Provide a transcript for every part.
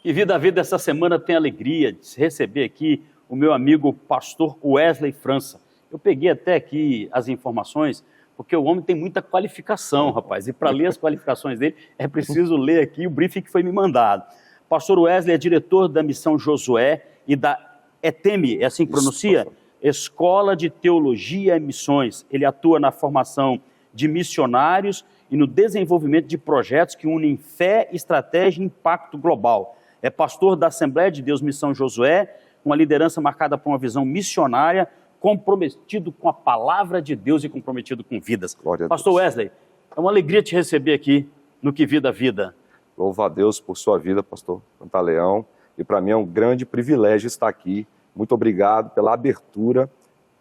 E Vida a Vida, essa semana tem a alegria de receber aqui o meu amigo pastor Wesley França. Eu peguei até aqui as informações, porque o homem tem muita qualificação, rapaz, e para ler as qualificações dele é preciso ler aqui o briefing que foi me mandado. Pastor Wesley é diretor da Missão Josué e da ETEMI, é assim que pronuncia? Escola de Teologia e Missões. Ele atua na formação de missionários e no desenvolvimento de projetos que unem fé, estratégia e impacto global. É pastor da Assembleia de Deus Missão Josué, uma liderança marcada por uma visão missionária, comprometido com a palavra de Deus e comprometido com vidas. Pastor Wesley, é uma alegria te receber aqui no Que Vida a Vida. Louvo a Deus por sua vida, pastor Pantaleão, e para mim é um grande privilégio estar aqui. Muito obrigado pela abertura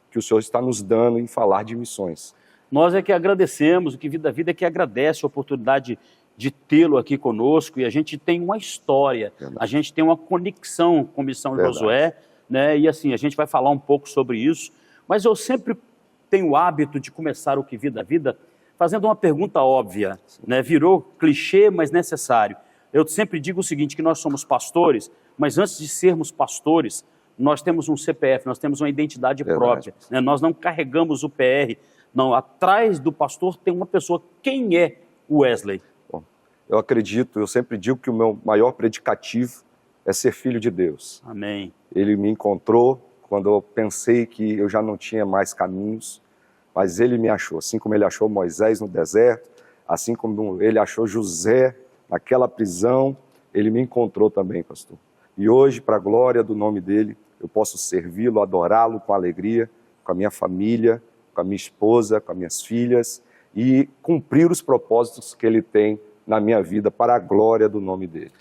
que o senhor está nos dando em falar de missões. Nós é que agradecemos, o Que Vida a Vida é que agradece a oportunidade de tê-lo aqui conosco, e a gente tem uma história, a gente tem uma conexão com Missão Josué, né? E assim, a gente vai falar um pouco sobre isso, mas eu sempre tenho o hábito de começar o Que Vida a Vida fazendo uma pergunta óbvia, né? Virou clichê, mas necessário. Eu sempre digo o seguinte, que nós somos pastores, mas antes de sermos pastores, nós temos um CPF, nós temos uma identidade própria, né? Nós não carregamos o PR, não, atrás do pastor tem uma pessoa. Quem é o Wesley? Bom, eu acredito, eu sempre digo que o meu maior predicativo é ser filho de Deus. Amém. Ele me encontrou quando eu pensei que eu já não tinha mais caminhos, mas ele me achou, assim como ele achou Moisés no deserto, assim como ele achou José naquela prisão, ele me encontrou também, pastor. E hoje, para a glória do nome dele, eu posso servi-lo, adorá-lo com alegria, com a minha família, com a minha esposa, com as minhas filhas, e cumprir os propósitos que ele tem na minha vida para a glória do nome dele.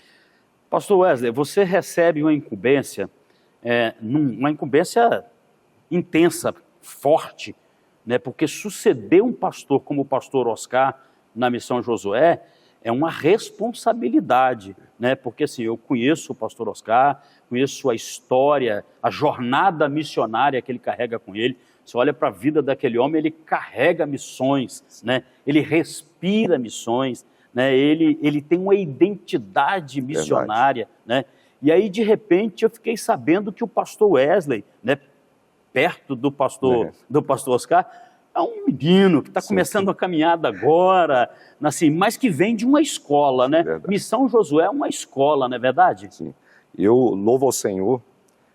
Pastor Wesley, você recebe uma incumbência intensa, forte, né? Porque suceder um pastor como o pastor Oscar na Missão Josué é uma responsabilidade, né? Porque assim, eu conheço o pastor Oscar, conheço a história, a jornada missionária que ele carrega com ele. Você olha para a vida daquele homem, ele carrega missões, né? Ele respira missões, né? Ele tem uma identidade missionária, né? E aí, de repente, eu fiquei sabendo que o pastor Wesley, né, perto do pastor Oscar, é um menino que está começando a caminhada agora, assim, mas que vem de uma escola, né? Missão Josué é uma escola, não é verdade? Sim. Eu louvo ao Senhor,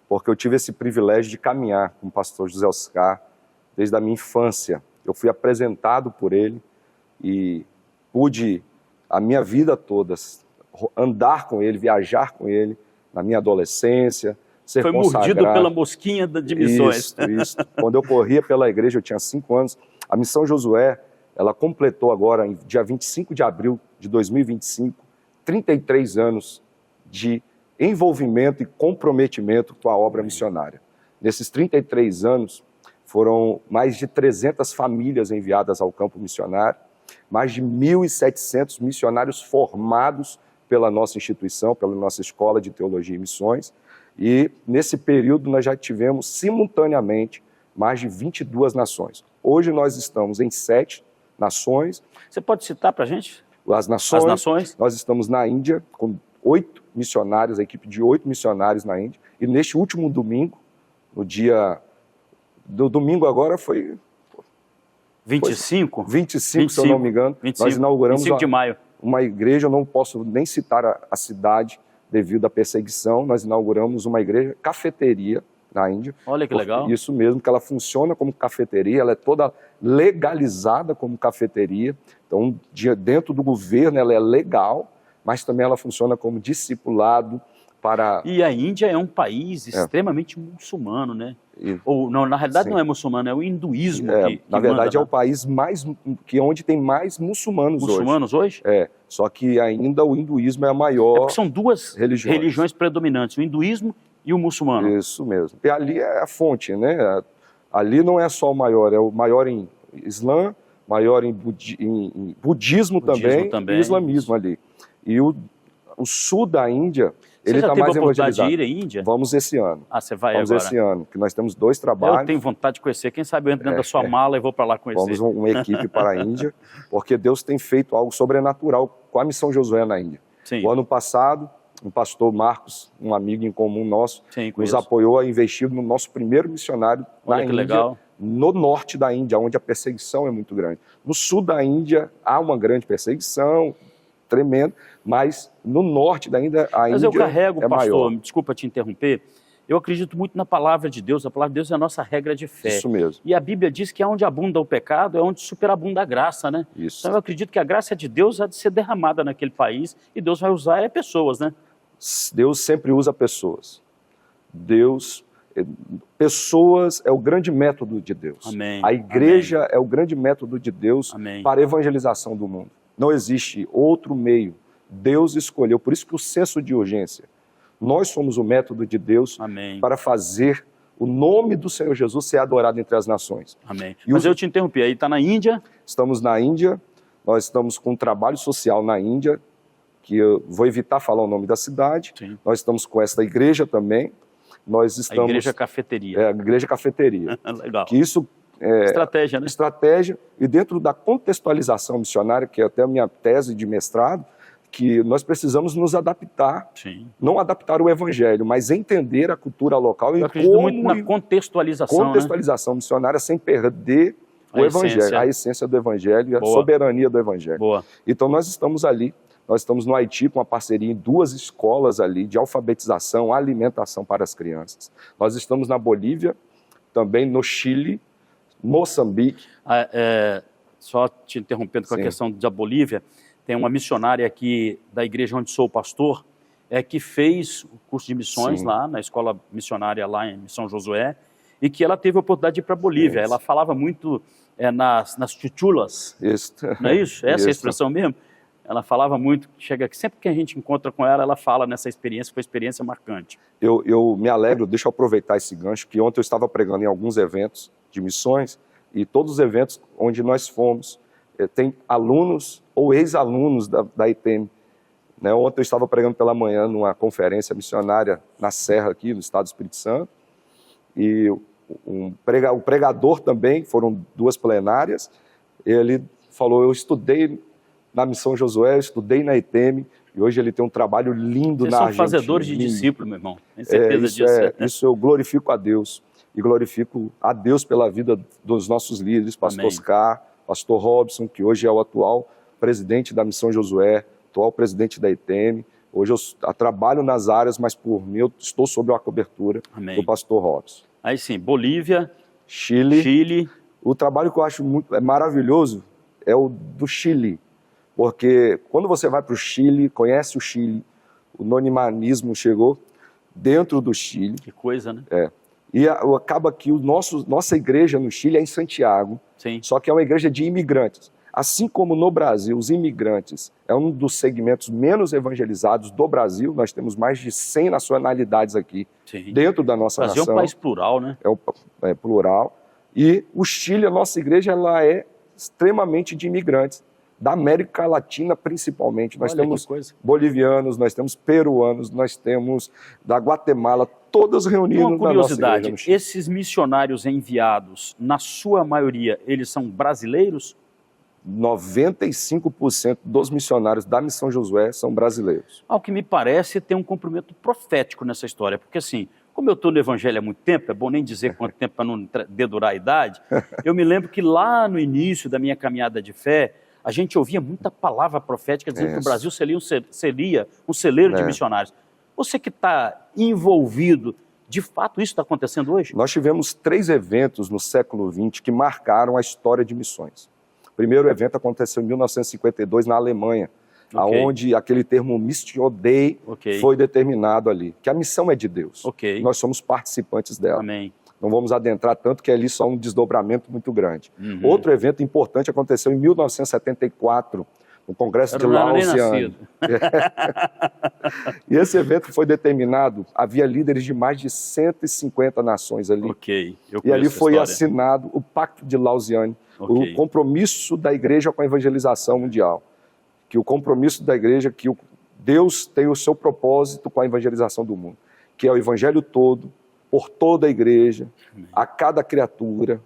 porque eu tive esse privilégio de caminhar com o pastor José Oscar desde a minha infância. Eu fui apresentado por ele e pude, a minha vida toda, andar com ele, viajar com ele, na minha adolescência, ser consagrado. Foi mordido pela mosquinha de missões. Isso. Quando eu corria pela igreja, eu tinha 5 anos. A Missão Josué, ela completou agora, em dia 25 de abril de 2025, 33 anos de envolvimento e comprometimento com a obra missionária. Nesses 33 anos, foram mais de 300 famílias enviadas ao campo missionário, mais de 1.700 missionários formados pela nossa instituição, pela nossa Escola de Teologia e Missões, e nesse período nós já tivemos simultaneamente mais de 22 nações. Hoje nós estamos em 7 nações. Você pode citar para a gente? As nações. Nós estamos na Índia com 8 missionários, a equipe de 8 missionários na Índia, e neste último domingo, no dia do domingo agora foi 25? 25, se eu não me engano. 25, nós inauguramos 25 de maio. Uma igreja, eu não posso nem citar a cidade devido à perseguição. Nós inauguramos uma igreja, cafeteria na Índia. Olha que legal. Isso mesmo, que ela funciona como cafeteria, ela é toda legalizada como cafeteria. Então, dentro do governo ela é legal, mas também ela funciona como discipulado para... E a Índia é um país extremamente muçulmano, né? Ou, não, na realidade não é muçulmano, é o hinduísmo que na verdade é o país onde tem mais muçulmanos hoje. Muçulmanos hoje? Só que ainda o hinduísmo é a maior porque são duas religiões predominantes, o hinduísmo e o muçulmano. Isso mesmo. E ali é a fonte, né? Ali não é só o maior, é o maior em Islã, maior em budismo também, e islamismo ali. E o sul da Índia, Ele já está teve a mais oportunidade de evangelizado. ir à Índia? Vamos esse ano. Ah, você vai Vamos agora. esse ano, que nós temos 2 trabalhos. Eu tenho vontade de conhecer. Quem sabe eu entro dentro da sua mala e vou para lá conhecer. Vamos uma equipe para a Índia, porque Deus tem feito algo sobrenatural com a Missão Josué na Índia. Sim. O ano passado, o pastor Marcos, um amigo em comum nosso, Sim, nos conheço. apoiou a investir no nosso primeiro missionário Olha na que Índia, legal. no norte da Índia, onde a perseguição é muito grande. No sul da Índia há uma grande perseguição, tremenda, mas no norte da Índia, a Mas Índia eu carrego, é pastor, maior. desculpa te interromper, eu acredito muito na palavra de Deus. A palavra de Deus é a nossa regra de fé. Isso mesmo. E a Bíblia diz que onde abunda o pecado é onde superabunda a graça, né? Isso. Então eu acredito que a graça de Deus há de ser derramada naquele país e Deus vai usar pessoas, né? Deus sempre usa pessoas. Pessoas é o grande método de Deus. Amém. A igreja é o grande método de Deus Amém. para a evangelização do mundo. Não existe outro meio. Deus escolheu, por isso que o senso de urgência. Nós somos o método de Deus Amém. para fazer o nome do Senhor Jesus ser adorado entre as nações. Amém. E Mas eu te interrompi, aí está na Índia? Estamos na Índia, nós estamos com um trabalho social na Índia, que eu vou evitar falar o nome da cidade. Sim. Nós estamos com esta igreja também. Nós estamos, A Igreja Cafeteria. a Igreja Cafeteria. Legal. Que isso Estratégia, né? estratégia, e dentro da contextualização missionária, que é até a minha tese de mestrado, que nós precisamos nos adaptar, Sim. não adaptar o evangelho, mas entender a cultura local Eu e acredito como muito na contextualização, contextualização missionária sem perder o evangelho, essência. a essência do evangelho e a Boa. soberania do evangelho. Boa. Então nós estamos ali, nós estamos no Haiti com uma parceria em 2 escolas ali de alfabetização, alimentação para as crianças. Nós estamos na Bolívia, também no Chile, Moçambique. Só te interrompendo com a Sim. questão da Bolívia, tem uma missionária aqui da igreja onde sou pastor, que fez o curso de missões Sim. lá na escola missionária lá em São Josué, e que ela teve a oportunidade de ir para a Bolívia. Isso. Ela falava muito nas chuchulas, não é isso? Essa é a expressão mesmo? Ela falava muito, chega aqui, sempre que a gente encontra com ela, ela fala nessa experiência, foi uma experiência marcante. Eu me alegro, deixa eu aproveitar esse gancho, que ontem eu estava pregando em alguns eventos de missões, e todos os eventos onde nós fomos, tem alunos ou ex-alunos da ITM. Né? Ontem eu estava pregando pela manhã numa conferência missionária na Serra aqui, no estado do Espírito Santo, e o pregador também, foram 2 plenárias, ele falou, eu estudei na Missão Josué, eu estudei na ITM, e hoje ele tem um trabalho lindo Vocês na são Argentina. fazedores de Lindo. discípulos, meu irmão. Tem certeza disso. Isso eu glorifico a Deus. E glorifico a Deus pela vida dos nossos líderes, pastor Amém. Oscar, pastor Robson, que hoje é o atual presidente da Missão Josué, atual presidente da ITM. Hoje eu trabalho nas áreas, mas por mim eu estou sob a cobertura Amém. do pastor Robson. Aí sim, Bolívia, Chile. Chile. O trabalho que eu acho maravilhoso é o do Chile, porque quando você vai para o Chile, conhece o Chile, o nonimanismo chegou dentro do Chile. Que coisa, né? E acaba que nossa igreja no Chile é em Santiago, Sim. só que é uma igreja de imigrantes. Assim como no Brasil, os imigrantes é um dos segmentos menos evangelizados do Brasil, nós temos mais de 100 nacionalidades aqui Sim. dentro da O nossa Brasil nação. é um país plural, né? É plural. E o Chile, a nossa igreja, ela é extremamente de imigrantes, da América Latina principalmente. Nós Olha que temos coisa. bolivianos, nós temos peruanos, nós temos da Guatemala, todos reunidos Uma na nossa igreja curiosidade, no Chile. esses missionários enviados, na sua maioria, eles são brasileiros? 95% dos missionários da Missão Josué são brasileiros. Ao que me parece, tem um cumprimento profético nessa história, porque assim, como eu estou no evangelho há muito tempo, é bom nem dizer quanto tempo para não dedurar a idade, eu me lembro que lá no início da minha caminhada de fé, a gente ouvia muita palavra profética dizendo que o Brasil seria um celeiro de missionários. Você que está envolvido, de fato isso está acontecendo hoje? Nós tivemos 3 eventos no século XX que marcaram a história de missões. O primeiro evento aconteceu em 1952 na Alemanha, onde aquele termo Mission Dei foi determinado ali, que a missão é de Deus. Nós somos participantes dela. Amém. Não vamos adentrar tanto, que ali só um desdobramento muito grande. Outro evento importante aconteceu em 1974, no Congresso de Lausanne. E esse evento foi determinado, havia líderes de mais de 150 nações ali. E ali foi assinado o Pacto de Lausanne, o compromisso da igreja com a evangelização mundial. Que o compromisso da igreja, que Deus tem o seu propósito com a evangelização do mundo, que é o evangelho todo, por toda a igreja, a cada criatura,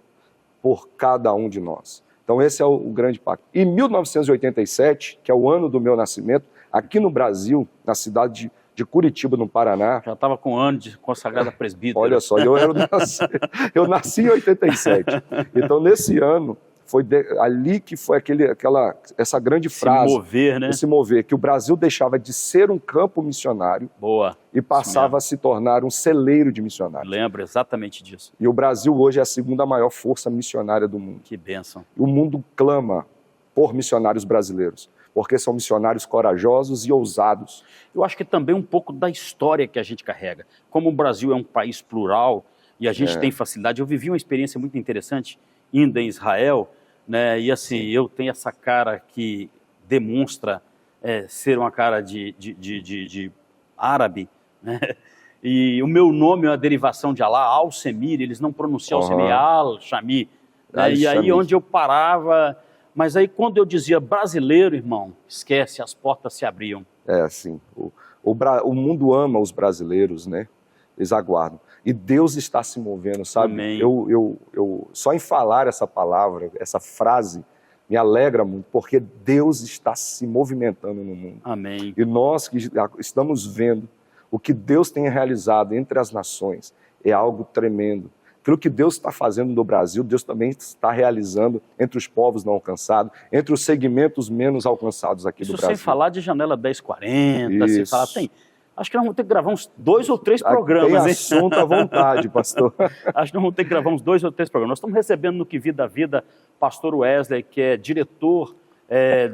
por cada um de nós. Então esse é o grande pacto. Em 1987, que é o ano do meu nascimento, aqui no Brasil, na cidade de Curitiba, no Paraná. Já estava com um ano de consagrada presbítero. Olha só, eu nasci em 87. Então nesse ano, foi ali que foi essa grande frase. Se mover, né? Se mover, que o Brasil deixava de ser um campo missionário. Boa. E passava a se tornar um celeiro de missionários. Lembro exatamente disso. E o Brasil hoje é a segunda maior força missionária do mundo. Que bênção. E o mundo clama por missionários brasileiros, porque são missionários corajosos e ousados. Eu acho que também um pouco da história que a gente carrega. Como o Brasil é um país plural e a gente tem facilidade. Eu vivi uma experiência muito interessante indo em Israel, né? E assim, eu tenho essa cara que demonstra ser uma cara de árabe, né? E o meu nome é uma derivação de Alá, Al-Semir, eles não pronunciam Al-Semir, Al-Shami. Né? E aí onde eu parava, mas aí quando eu dizia brasileiro, irmão, esquece, as portas se abriam. É assim, o mundo ama os brasileiros, né? Eles aguardam. E Deus está se movendo, sabe? Amém. Eu só em falar essa palavra, essa frase, me alegra muito, porque Deus está se movimentando no mundo. Amém. E nós que estamos vendo o que Deus tem realizado entre as nações é algo tremendo. Aquilo que Deus está fazendo no Brasil, Deus também está realizando entre os povos não alcançados, entre os segmentos menos alcançados aqui do Brasil. Isso sem falar de janela 1040, sem falar, acho que nós vamos ter que gravar uns 2 ou 3 programas. Tem assunto à vontade, pastor. Acho que nós vamos ter que gravar uns 2 ou 3 programas. Nós estamos recebendo no Que Vida Vida pastor Wesley, que é diretor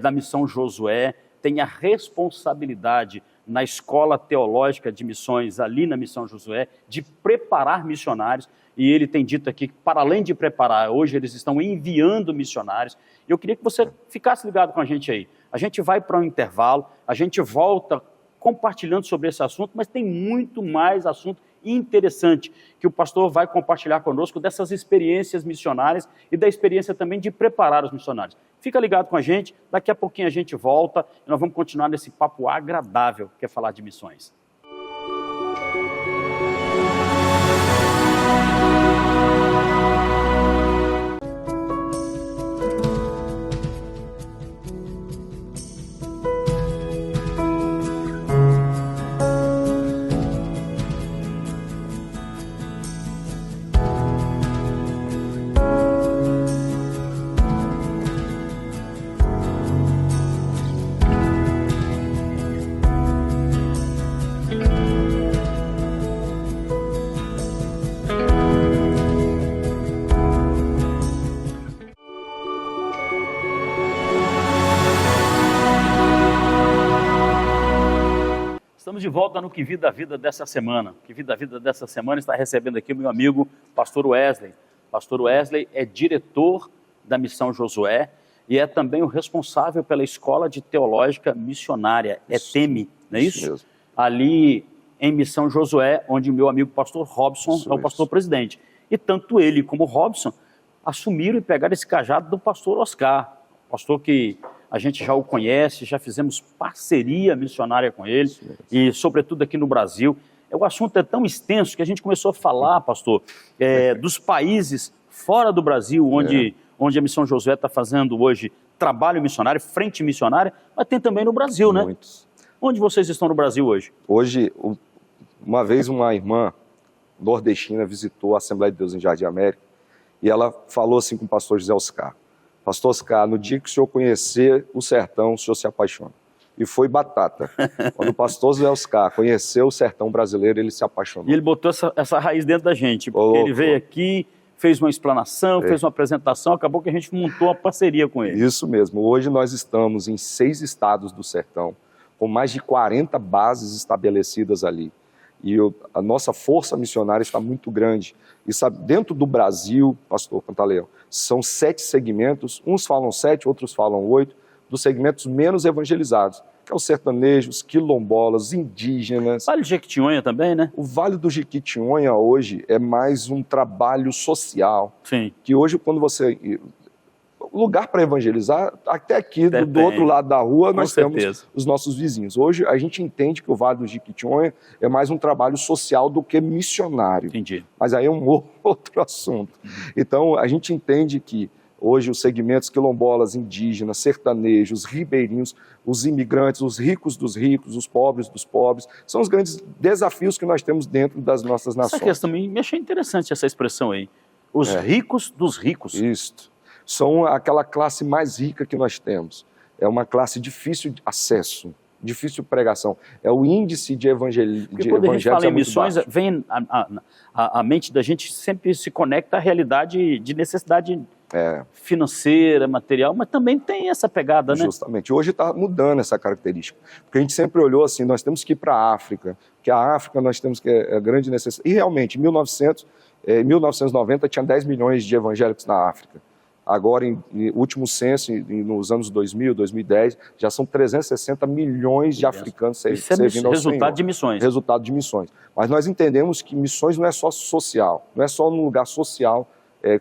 da Missão Josué, tem a responsabilidade na Escola Teológica de Missões, ali na Missão Josué, de preparar missionários. E ele tem dito aqui que, para além de preparar, hoje eles estão enviando missionários. Eu queria que você ficasse ligado com a gente aí. A gente vai para um intervalo, a gente volta compartilhando sobre esse assunto, mas tem muito mais assunto interessante que o pastor vai compartilhar conosco dessas experiências missionárias e da experiência também de preparar os missionários. Fica ligado com a gente, daqui a pouquinho a gente volta e nós vamos continuar nesse papo agradável que é falar de missões. Estamos de volta no Que Vida Vida dessa semana. Que Vida Vida dessa semana está recebendo aqui o meu amigo pastor Wesley. Pastor Wesley é diretor da Missão Josué e é também o responsável pela Escola de Teológica Missionária, ETEMI, não é isso? Mesmo. Ali em Missão Josué, onde o meu amigo pastor Robson é o pastor presidente. E tanto ele como o Robson assumiram e pegaram esse cajado do pastor Oscar, pastor que a gente já o conhece, já fizemos parceria missionária com ele, e sobretudo aqui no Brasil. O assunto é tão extenso que a gente começou a falar, pastor, dos países fora do Brasil, onde a Missão Josué está fazendo hoje trabalho missionário, frente missionária, mas tem também no Brasil, né? Muitos. Onde vocês estão no Brasil hoje? Hoje, uma vez uma irmã nordestina visitou a Assembleia de Deus em Jardim América e ela falou assim com o pastor José Oscar: pastor Oscar, no dia que o senhor conhecer o sertão, o senhor se apaixona. E foi batata. Quando o pastor José Oscar conheceu o sertão brasileiro, ele se apaixonou. E ele botou essa raiz dentro da gente, porque ele veio aqui, fez uma explanação, fez uma apresentação, acabou que a gente montou uma parceria com ele. Isso mesmo. Hoje nós estamos em 6 estados do sertão, com mais de 40 bases estabelecidas ali. E a nossa força missionária está muito grande. E sabe, dentro do Brasil, pastor Pantaleão, são 7 segmentos, uns falam 7, outros falam 8, dos segmentos menos evangelizados, que é os sertanejos, quilombolas, indígenas. Vale do Jequitinhonha também, né? O Vale do Jequitinhonha hoje é mais um trabalho social. Sim. Que hoje, quando você... lugar para evangelizar. Até aqui, do outro lado da rua, nós temos os nossos vizinhos. Hoje, a gente entende que o Vale do Jequitinhonha é mais um trabalho social do que missionário. Entendi. Mas aí é um outro assunto. Então, a gente entende que hoje os segmentos quilombolas, indígenas, sertanejos, ribeirinhos, os imigrantes, os ricos dos ricos, os pobres dos pobres, são os grandes desafios que nós temos dentro das nossas nações. Essa questão, me achei interessante essa expressão aí. Os ricos dos ricos. Isso. São aquela classe mais rica que nós temos. É uma classe difícil de acesso, difícil de pregação. É o índice de evangelho. Porque quando a gente fala em missões, vem a mente da gente sempre se conecta à realidade de necessidade financeira, material, mas também tem essa pegada, né? Justamente. Hoje está mudando essa característica. Porque a gente sempre olhou assim, nós temos que ir para a África, que a África nós temos que é a grande necessidade. E realmente, em 1990 tinha 10 milhões de evangélicos na África. Agora, em último censo, nos anos 2000, 2010, já são 360 milhões de africanos servindo ao Senhor. Resultado de missões. Resultado de missões. Mas nós entendemos que missões não é só social, não é só num lugar social,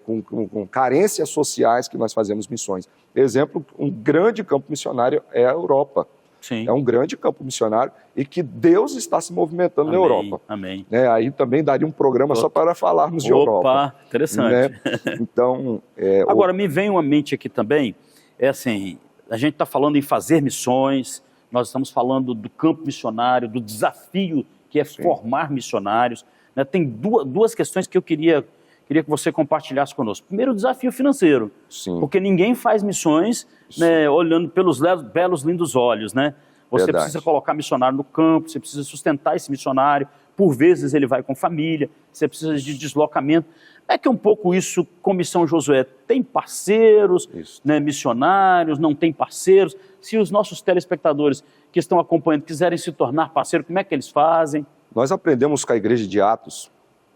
com carências sociais que nós fazemos missões. Exemplo, um grande campo missionário é a Europa. Sim. É um grande campo missionário e que Deus está se movimentando na Europa. Amém. Aí também daria um programa só para falarmos de Europa. Opa, interessante. Né? Então, agora, me vem uma mente aqui também, assim, a gente está falando em fazer missões, nós estamos falando do campo missionário, do desafio que é formar missionários. Né? Tem duas questões que eu queria que você compartilhasse conosco. Primeiro, o desafio financeiro, porque ninguém faz missões, né, olhando pelos belos, lindos olhos, né? Você precisa colocar missionário no campo, você precisa sustentar esse missionário, por vezes ele vai com família, você precisa de deslocamento. É que um pouco isso com Missão Josué, tem parceiros, né, missionários, não tem parceiros? Se os nossos telespectadores que estão acompanhando quiserem se tornar parceiros, como é que eles fazem? Nós aprendemos com a igreja de Atos,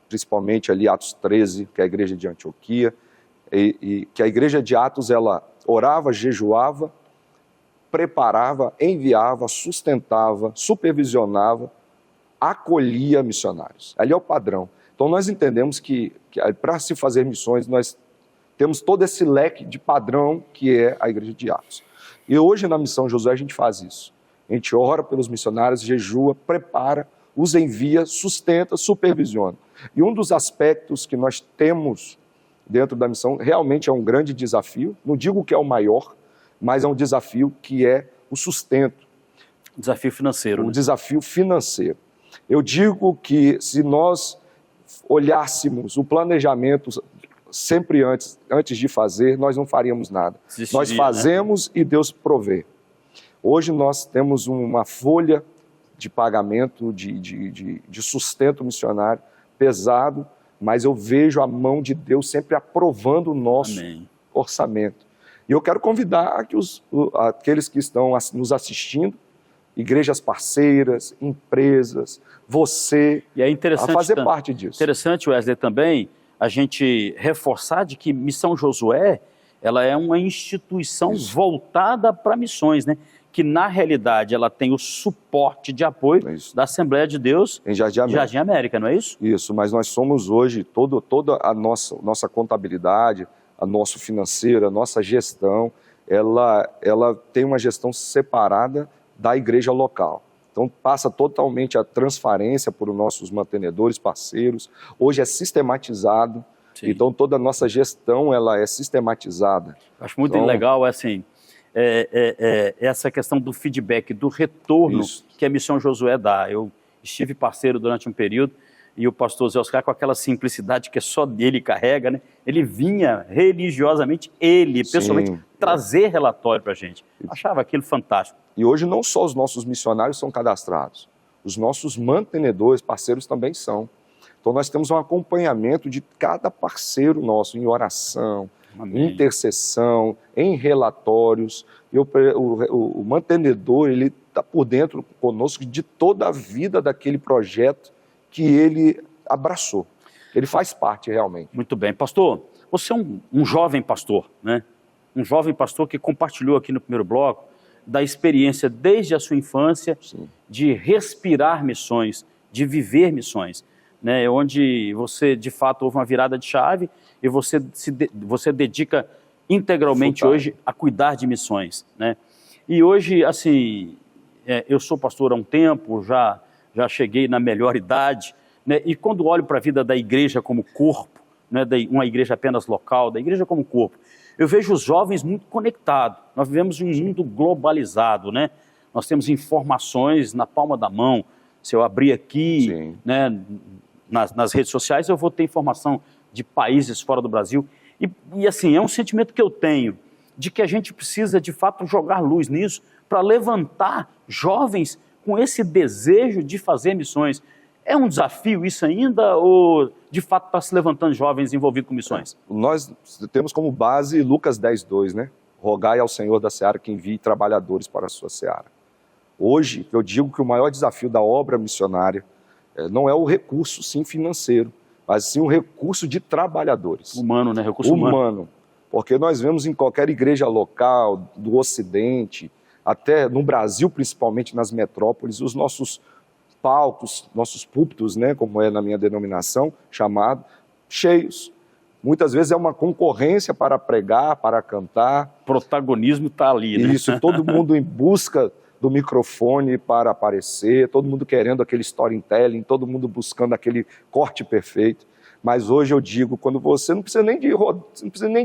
principalmente ali Atos 13, que é a igreja de Antioquia, e que a igreja de Atos, ela orava, jejuava, preparava, enviava, sustentava, supervisionava, acolhia missionários. Ali é o padrão. Então nós entendemos que para se fazer missões, nós temos todo esse leque de padrão que é a igreja de Atos. E hoje na Missão Josué a gente faz isso. A gente ora pelos missionários, jejua, prepara, os envia, sustenta, supervisiona. E um dos aspectos que nós temos dentro da missão realmente é um grande desafio, não digo que é o maior, mas é um desafio que é o sustento. Desafio financeiro. O desafio financeiro. Eu digo que se nós olhássemos o planejamento sempre antes de fazer, nós não faríamos nada. Nós fazemos, né? E Deus provê. Hoje nós temos uma folha de pagamento, de sustento missionário pesado, mas eu vejo a mão de Deus sempre aprovando o nosso orçamento. E eu quero convidar aqueles que estão nos assistindo, igrejas parceiras, empresas, você, a fazer parte disso. Interessante, Wesley, também a gente reforçar de que Missão Josué, ela é uma instituição voltada para missões, né? Que na realidade ela tem o suporte de apoio da Assembleia de Deus em Jardim América, não é isso? Isso, mas nós somos hoje, toda a nossa contabilidade, a nosso financeiro, a nossa gestão, ela tem uma gestão separada da igreja local. Então passa totalmente a transferência por os nossos mantenedores, parceiros. Hoje é sistematizado, então toda a nossa gestão ela é sistematizada. Acho muito legal, assim, essa questão do feedback, do retorno que a Missão Josué dá. Eu estive parceiro durante um período e o pastor Zé Oscar, com aquela simplicidade que só dele carrega, né? Ele vinha religiosamente, pessoalmente, trazer relatório para a gente. Achava aquilo fantástico. E hoje não só os nossos missionários são cadastrados, os nossos mantenedores, parceiros também são. Então nós temos um acompanhamento de cada parceiro nosso em oração, em intercessão, em relatórios. E o mantenedor, ele está por dentro conosco de toda a vida daquele projeto que ele abraçou. Ele faz parte realmente. Muito bem. Pastor, você é um jovem pastor, né? Um jovem pastor que compartilhou aqui no primeiro bloco da experiência desde a sua infância de respirar missões, de viver missões, né? Onde você, de fato, houve uma virada de chave e você dedica integralmente hoje a cuidar de missões, né? E hoje, assim, eu sou pastor há um tempo, já cheguei na melhor idade, né? E quando olho para a vida da igreja como corpo, né? Uma igreja apenas local, da igreja como corpo, eu vejo os jovens muito conectados. Nós vivemos em um mundo globalizado, né? Nós temos informações na palma da mão. Se eu abrir aqui, né, nas redes sociais, eu vou ter informação de países fora do Brasil. E assim, é um sentimento que eu tenho de que a gente precisa, de fato, jogar luz nisso para levantar jovens com esse desejo de fazer missões. É um desafio isso ainda ou, de fato, está se levantando jovens envolvidos com missões? Nós temos como base Lucas 10:2, né? Rogai ao Senhor da Seara que envie trabalhadores para a sua seara. Hoje, eu digo que o maior desafio da obra missionária não é o recurso, sim, financeiro, mas sim o recurso de trabalhadores. Humano, né? Recurso humano. Porque nós vemos em qualquer igreja local, do Ocidente, até no Brasil, principalmente nas metrópoles, os nossos palcos, nossos púlpitos, né, como é na minha denominação, chamado, cheios. Muitas vezes é uma concorrência para pregar, para cantar. O protagonismo está ali, né? Isso, todo mundo em busca do microfone para aparecer, todo mundo querendo aquele storytelling, todo mundo buscando aquele corte perfeito. Mas hoje eu digo, quando você não precisa nem de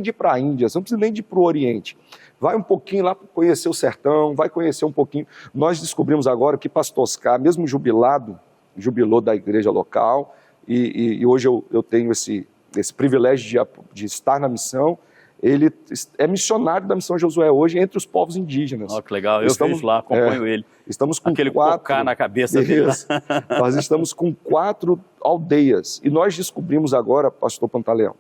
ir para a Índia, você não precisa nem de ir para o Oriente. Vai um pouquinho lá para conhecer o sertão, vai conhecer um pouquinho. Nós descobrimos agora que Pastor Oscar, mesmo jubilou da igreja local, e hoje eu tenho esse privilégio de estar na missão. Ele é missionário da Missão Josué hoje entre os povos indígenas. Oh, que legal, eu vejo lá, acompanho ele. Estamos com aquele cocá na cabeça dele. Nós estamos com 4 aldeias. E nós descobrimos agora, pastor Pantaleão,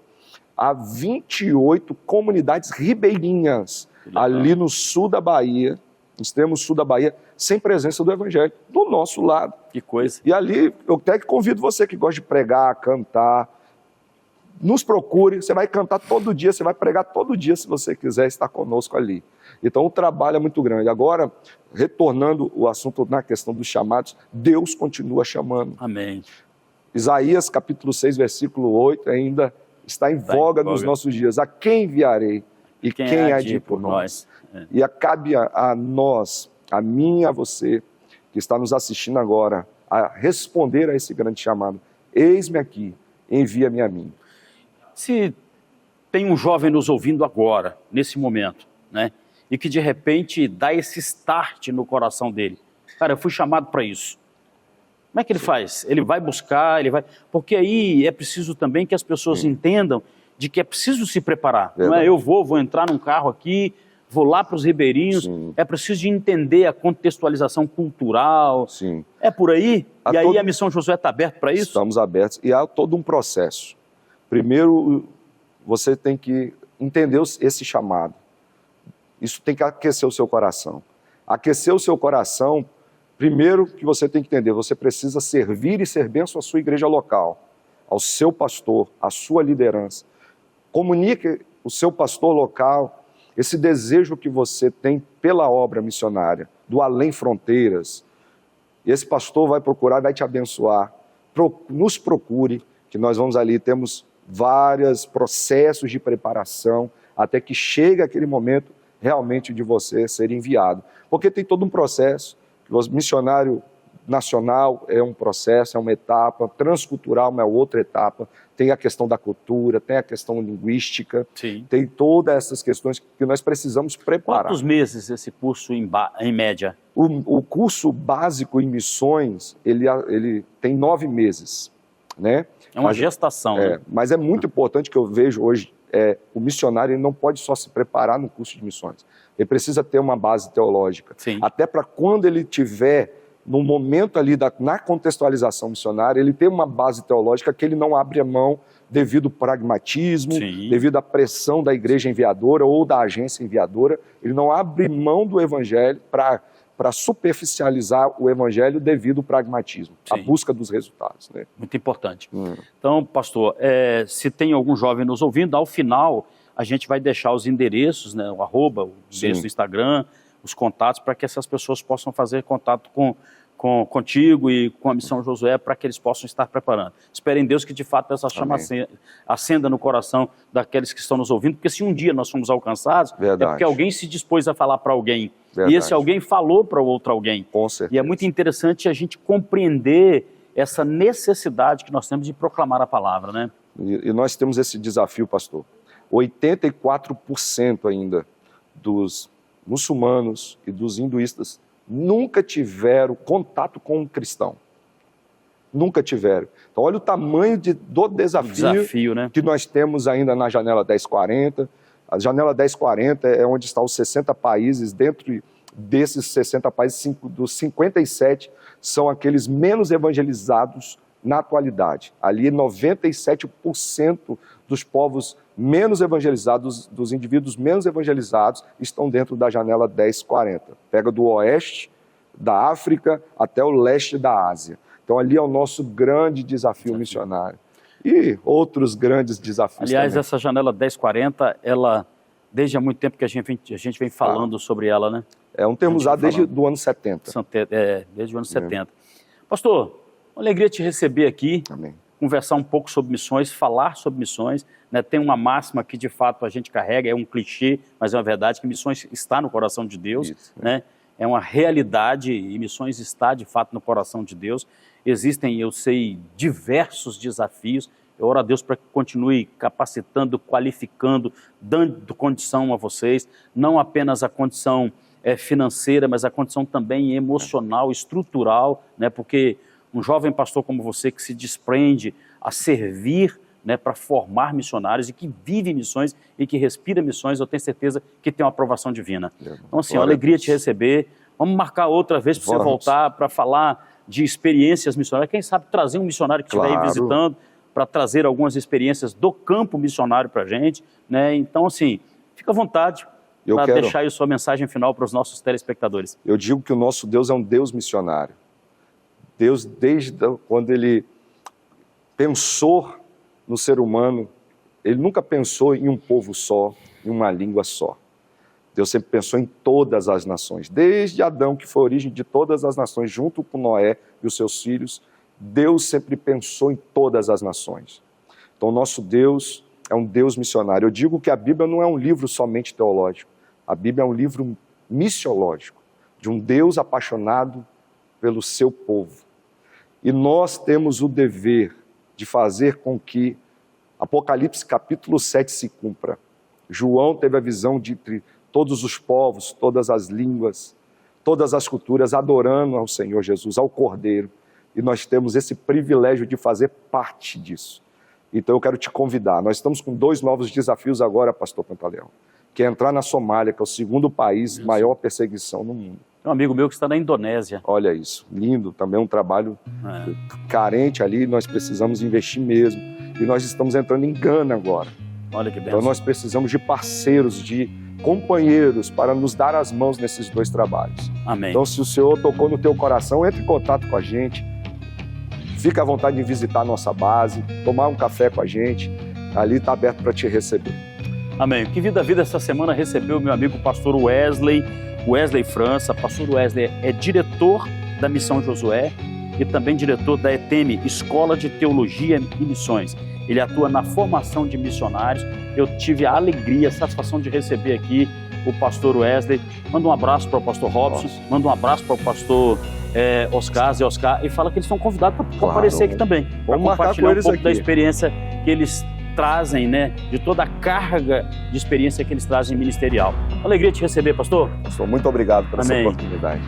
há 28 comunidades ribeirinhas ali no sul da Bahia, extremo sul da Bahia, sem presença do evangelho, do nosso lado. Que coisa. E ali, eu até que convido você que gosta de pregar, cantar, nos procure, você vai cantar todo dia, você vai pregar todo dia, se você quiser estar conosco ali. Então o trabalho é muito grande. Agora, retornando o assunto na questão dos chamados, Deus continua chamando. Amém. Isaías capítulo 6, versículo 8, ainda está em voga nos nossos dias. A quem enviarei e quem há de ir por nós? E cabe a nós, a mim e a você, que está nos assistindo agora, a responder a esse grande chamado. Eis-me aqui, envia-me a mim. Se tem um jovem nos ouvindo agora, nesse momento, né, e que de repente dá esse start no coração dele, cara, eu fui chamado para isso. Como é que ele faz? Ele vai buscar, porque aí é preciso também que as pessoas entendam de que é preciso se preparar. Não é eu vou entrar num carro aqui, vou lá para os ribeirinhos, é preciso de entender a contextualização cultural. É por aí? E aí a Missão Josué está aberta para isso? Estamos abertos e há todo um processo. Primeiro, você tem que entender esse chamado. Isso tem que aquecer o seu coração. Aquecer o seu coração, primeiro que você tem que entender, você precisa servir e ser bênção à sua igreja local, ao seu pastor, à sua liderança. Comunique o seu pastor local, esse desejo que você tem pela obra missionária, do além fronteiras. Esse pastor vai procurar, vai te abençoar. Nos procure, que nós vamos ali, temos vários processos de preparação, até que chegue aquele momento realmente de você ser enviado. Porque tem todo um processo, o missionário nacional é um processo, é uma etapa, transcultural é uma outra etapa, tem a questão da cultura, tem a questão linguística, tem todas essas questões que nós precisamos preparar. Quantos meses esse curso em média? O curso básico em missões, ele tem 9 meses, né? É uma gestação. Né? Mas é muito importante que eu vejo hoje, o missionário ele não pode só se preparar no curso de missões. Ele precisa ter uma base teológica. Até para quando ele tiver, no momento ali, na contextualização missionária, ele ter uma base teológica que ele não abre a mão devido ao pragmatismo, devido à pressão da igreja enviadora ou da agência enviadora. Ele não abre mão do evangelho para superficializar o evangelho devido ao pragmatismo, a busca dos resultados. Né? Muito importante. Então, pastor, se tem algum jovem nos ouvindo, ao final a gente vai deixar os endereços, né, o arroba, o endereço do Instagram, os contatos, para que essas pessoas possam fazer contato com contigo e com a Missão Josué para que eles possam estar preparando. Espero em Deus que de fato essa chama acenda no coração daqueles que estão nos ouvindo, porque se um dia nós somos alcançados, é porque alguém se dispôs a falar para alguém. Verdade. E esse alguém falou para outro alguém. Com certeza. E é muito interessante a gente compreender essa necessidade que nós temos de proclamar a palavra, né? E nós temos esse desafio, pastor. 84% ainda dos muçulmanos e dos hinduístas nunca tiveram contato com um cristão. Nunca tiveram. Então, olha o tamanho do desafio né? Que nós temos ainda na Janela 1040. A Janela 1040 é onde estão os 60 países. Dentro desses 60 países, dos 57 são aqueles menos evangelizados na atualidade. Ali, 97% dos povos menos evangelizados, dos indivíduos menos evangelizados, estão dentro da Janela 1040. Pega do oeste da África até o leste da Ásia. Então, ali é o nosso grande desafio missionário. E outros grandes desafios Aliás, também. essa Janela 1040, ela, desde há muito tempo que a gente vem falando sobre ela, né? É um termo usado desde o ano 70. Desde o ano 70. Pastor, uma alegria te receber aqui. Amém. Conversar um pouco sobre missões, falar sobre missões, né? Tem uma máxima que de fato a gente carrega, é um clichê, mas é uma verdade que missões está no coração de Deus, né? É uma realidade e missões está de fato no coração de Deus. Existem, eu sei, diversos desafios. Eu oro a Deus para que continue capacitando, qualificando, dando condição a vocês, não apenas a condição financeira, mas a condição também emocional, estrutural, né? Porque um jovem pastor como você que se desprende a servir, né, para formar missionários e que vive missões e que respira missões, eu tenho certeza que tem uma aprovação divina. Então, assim, uma alegria te receber. Vamos marcar outra vez para você voltar para falar de experiências missionárias. Quem sabe trazer um missionário que estiver aí visitando para trazer algumas experiências do campo missionário para a gente, né? Então, assim, fica à vontade para deixar aí a sua mensagem final para os nossos telespectadores. Eu digo que o nosso Deus é um Deus missionário. Deus, desde quando Ele pensou no ser humano, Ele nunca pensou em um povo só, em uma língua só. Deus sempre pensou em todas as nações. Desde Adão, que foi a origem de todas as nações, junto com Noé e os seus filhos, Deus sempre pensou em todas as nações. Então, o nosso Deus é um Deus missionário. Eu digo que a Bíblia não é um livro somente teológico. A Bíblia é um livro missiológico, de um Deus apaixonado pelo seu povo. E nós temos o dever de fazer com que Apocalipse capítulo 7 se cumpra. João teve a visão de entre todos os povos, todas as línguas, todas as culturas, adorando ao Senhor Jesus, ao Cordeiro. E nós temos esse privilégio de fazer parte disso. Então eu quero te convidar. Nós estamos com 2 novos desafios agora, pastor Pantaleão, que é entrar na Somália, que é o segundo país maior perseguição no mundo. Tem um amigo meu que está na Indonésia. Olha isso, lindo, também um trabalho carente ali, nós precisamos investir mesmo. E nós estamos entrando em Gana agora. Olha que bênção. Então nós precisamos de parceiros, de companheiros para nos dar as mãos nesses 2 trabalhos. Amém. Então se o Senhor tocou no teu coração, entre em contato com a gente. Fica à vontade de visitar a nossa base, tomar um café com a gente. Ali está aberto para te receber. Amém. Que Vida essa semana recebeu meu amigo pastor Wesley França. Pastor Wesley é diretor da Missão Josué e também diretor da ETEMI, Escola de Teologia e Missões. Ele atua na formação de missionários. Eu tive a alegria, a satisfação de receber aqui o pastor Wesley. Manda um abraço para o pastor Robson, manda um abraço para o pastor Oscar e fala que eles estão convidados para aparecer aqui também. Para compartilhar um pouco da experiência que eles trazem, né? De toda a carga de experiência que eles trazem ministerial. Alegria te receber, pastor. Pastor, muito obrigado por essa oportunidade.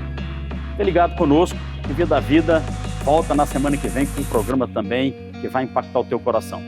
Fique ligado conosco, que Vida volta na semana que vem com um programa também que vai impactar o teu coração.